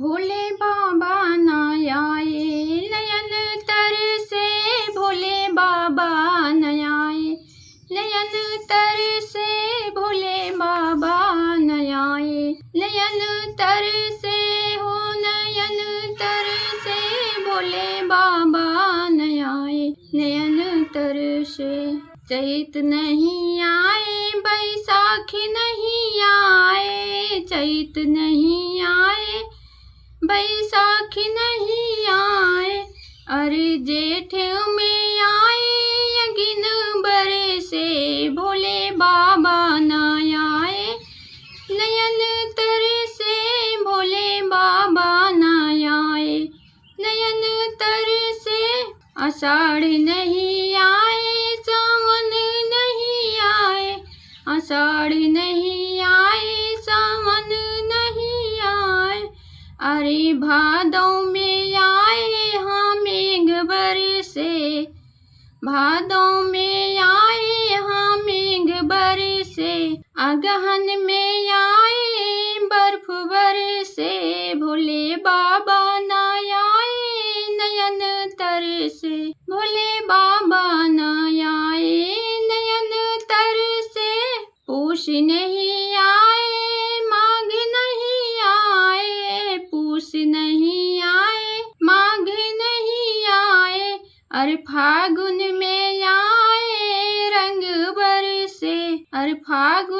भोले बाबा ना आए, नयन तरसे भोले बाबा न आए, नयन तरसे भोले बाबा न आए, नयन तरसे हो नयन तरसे भोले बाबा न आए, नयन तरसे। चैत नहीं आए, बैसाखी नहीं आए, चैत नहीं आए, बैसाखी नहीं आए, अरे जेठ में आए, अगिन बरसे भोले बाबा न आए, नयन तरसे भोले बाबा न आए, नयन तरसे। आषाढ़ नहीं आए, सावन नहीं आए, आषाढ़ नहीं आए, सावन नहीं आए, अरे भादौ में आए, हाँ मेघ बरसे, भादौ में आए, हाँ मेघ बरसे, अगहन में आए, बर्फ बरसे भोले बाबा न आए, नयन तरसे भोले बाबा न आए, नयन तरसे। पूष नहीं आए, माघ नहीं आए, पूष नहीं आए, माघ नहीं आए, अरे फागुन में आए, रंग बरसे, अरे फागुन